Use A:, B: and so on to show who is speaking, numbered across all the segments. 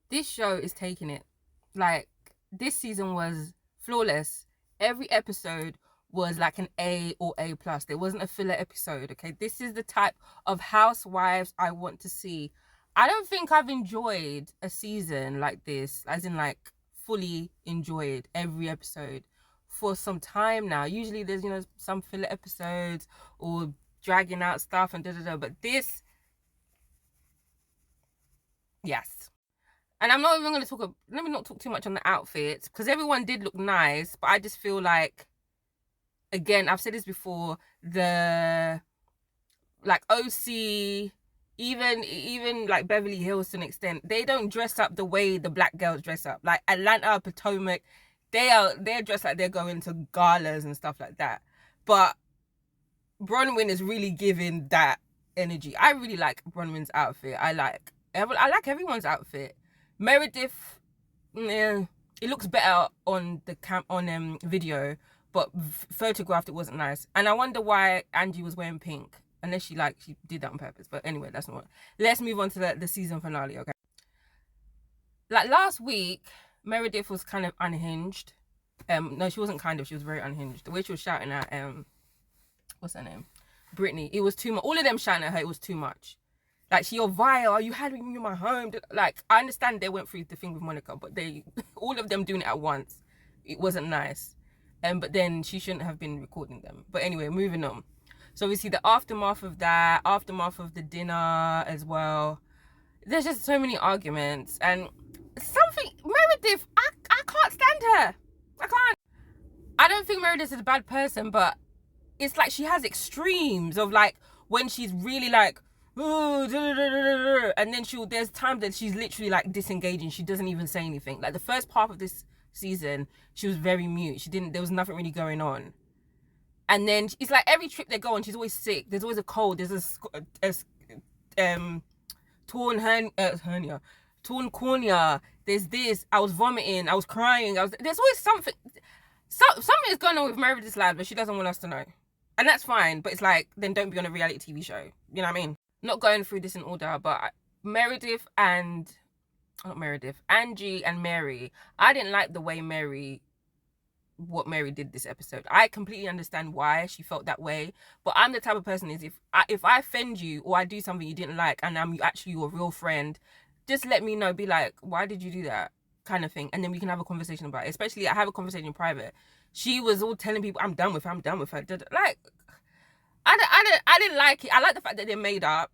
A: This show is taking it. Like, this season was flawless. Every episode was like an A or A plus. There wasn't a filler episode. Okay, this is the type of Housewives I want to see. I don't think I've enjoyed a season like this, as in like fully enjoyed every episode for some time now. Usually there's, some filler episodes or dragging out stuff and but this, yes. And I'm not even going to let me not talk too much on the outfits, because everyone did look nice, but I just feel like, again, I've said this before, the, like, OC, even like Beverly Hills to an extent, they don't dress up the way the black girls dress up. Like Atlanta, Potomac, they're dressed like they're going to galas and stuff like that. But Bronwyn is really giving that energy. I really like Bronwyn's outfit. I like everyone's outfit. Meredith, it looks better on the video, but photographed it wasn't nice. And I wonder why Angie was wearing pink, unless she did that on purpose. But anyway, that's not. Let's move on to the season finale. Okay, like last week, Meredith was kind of unhinged. No, she wasn't kind of. She was very unhinged. The way she was shouting at what's her name, Brittany, it was too much. All of them shouting at her, it was too much. Like, you're vile, you had me in my home. Like, I understand they went through the thing with Monica, but all of them doing it at once, it wasn't nice. But then she shouldn't have been recording them. But anyway, moving on. So obviously the aftermath of that, aftermath of the dinner as well. There's just so many arguments. And Meredith, I can't stand her. I can't. I don't think Meredith is a bad person, but it's like she has extremes of like when she's really like, and then there's times that she's literally like disengaging. She doesn't even say anything. Like the first part of this season, she was very mute. There was nothing really going on. And then it's like every trip they go on, she's always sick. There's always a cold. There's torn hernia, torn cornea. There's this. I was vomiting. I was crying. There's always something. Something is going on with Meredith's life, but she doesn't want us to know. And that's fine, but it's like, then don't be on a reality TV show. You know what I mean? Not going through this in order, but Angie and Mary, I didn't like the way what Mary did this episode. I completely understand why she felt that way, but I'm the type of person is if I offend you or I do something you didn't like and I'm actually your real friend, just let me know. Be like, why did you do that? Kind of thing. And then we can have a conversation about it. Especially I have a conversation in private. She was all telling people, I'm done with her. Like, I didn't like it. I like the fact that they made up.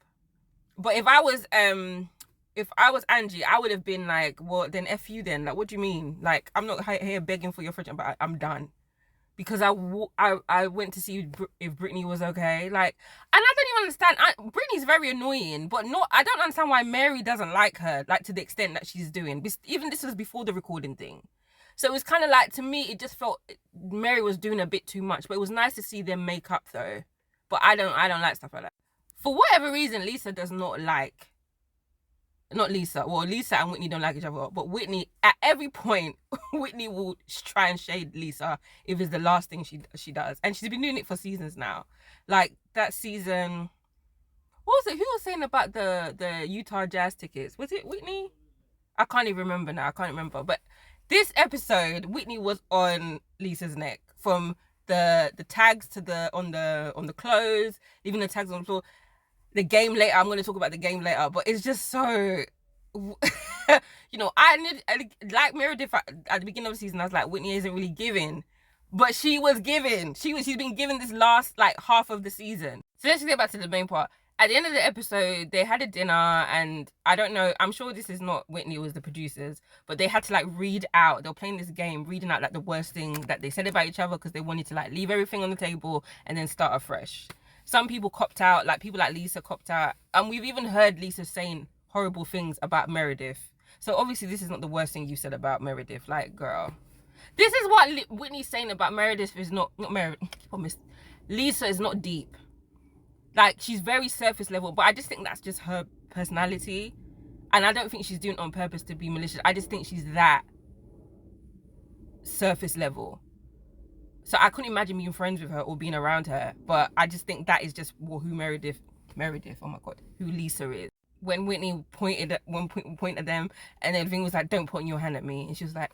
A: But if I was Angie, I would have been like, well, then F you then. Like, what do you mean? Like, I'm not here begging for your friendship, but I'm done. Because I went to see if Brittany was okay. Like, and I don't even understand. Brittany's very annoying, but I don't understand why Mary doesn't like her, like, to the extent that she's doing. Even this was before the recording thing. So it was kind of like, to me, it just felt Mary was doing a bit too much. But it was nice to see them make up, though. But I don't like stuff like that. For whatever reason, Lisa does not like, not Lisa, well, Lisa and Whitney don't like each other, but Whitney, at every point, Whitney will try and shade Lisa if it's the last thing she does. And she's been doing it for seasons now. Like, that season, what was it? Who was saying about the Utah Jazz tickets? Was it Whitney? I can't even remember now. But this episode, Whitney was on Lisa's neck, from the tags to on the clothes, even the tags on the floor. The game later, I'm going to talk about the game later, but it's just so, I like Meredith at the beginning of the season, I was like, Whitney isn't really giving, but she was giving. She's been given this last, like, half of the season. So let's get back to the main part. At the end of the episode, they had a dinner, and I don't know, I'm sure this is not Whitney, it was the producers, but they had to, like, read out, they were playing this game, reading out, like, the worst thing that they said about each other, because they wanted to, like, leave everything on the table and then start afresh. Some people copped out, like people like Lisa copped out. And we've even heard Lisa saying horrible things about Meredith. So obviously this is not the worst thing you said about Meredith. Like, girl. This is what Whitney's saying about Meredith is not Meredith. Lisa is not deep. Like, she's very surface level. But I just think that's just her personality. And I don't think she's doing it on purpose to be malicious. I just think she's that surface level. So I couldn't imagine being friends with her or being around her. But I just think that is just who Meredith, oh my God, who Lisa is. when Whitney pointed at them, and then Ving was like, "Don't point your hand at me," and she was like,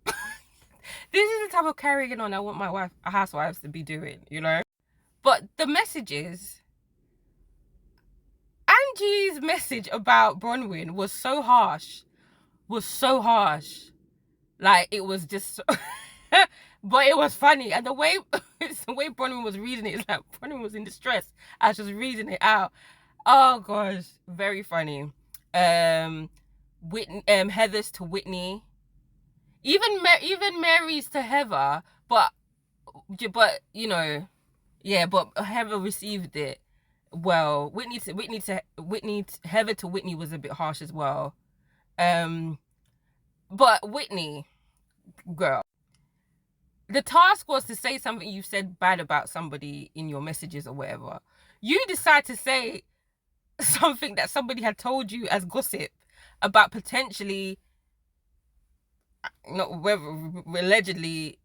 A: "This is the type of carrying on I want my housewives to be doing," you know. But the messages, Angie's message about Bronwyn was so harsh, like it was just so but it was funny, and the way Bronwyn was reading it, it's like Bronwyn was in distress as she was reading it out. Oh gosh, very funny. Heather's to Whitney, even Mary's to Heather, but you know, yeah, but Heather received it well. Heather to Whitney was a bit harsh as well. But Whitney, girl, the task was to say something you said bad about somebody in your messages or whatever. You decide to say something that somebody had told you as gossip about potentially, not whether allegedly,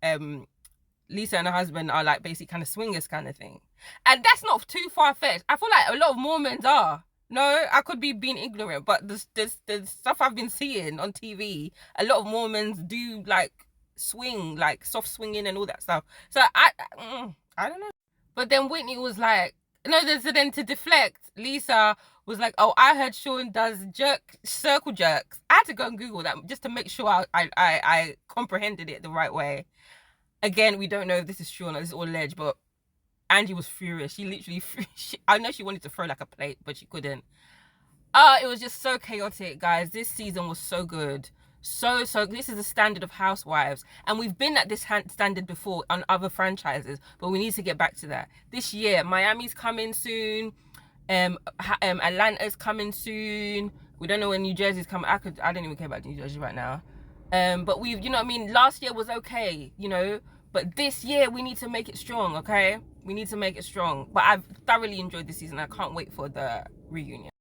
A: Lisa and her husband are like basically kind of swingers kind of thing. And that's not too far-fetched. I feel like a lot of Mormons are. No, I could be being ignorant, but the stuff I've been seeing on TV, a lot of Mormons do like swing, like soft swinging and all that stuff. So I don't know. But then Whitney was like, no, then to deflect, Lisa was like, oh, I heard Sean does circle jerks. I had to go and Google that just to make sure I comprehended it the right way. Again, we don't know if this is true or not. This is all alleged, but Angie was furious. She literally, I know she wanted to throw like a plate, but she couldn't. It was just so chaotic, guys. This season was so good. So this is the standard of Housewives, and we've been at this standard before on other franchises, but we need to get back to that. This year, Miami's coming soon. Atlanta's coming soon. We don't know when New Jersey's coming. I don't even care about New Jersey right now. But we've, you know what I mean, last year was okay, you know, but this year we need to make it strong, okay? We need to make it strong. But I've thoroughly enjoyed this season. I can't wait for the reunion.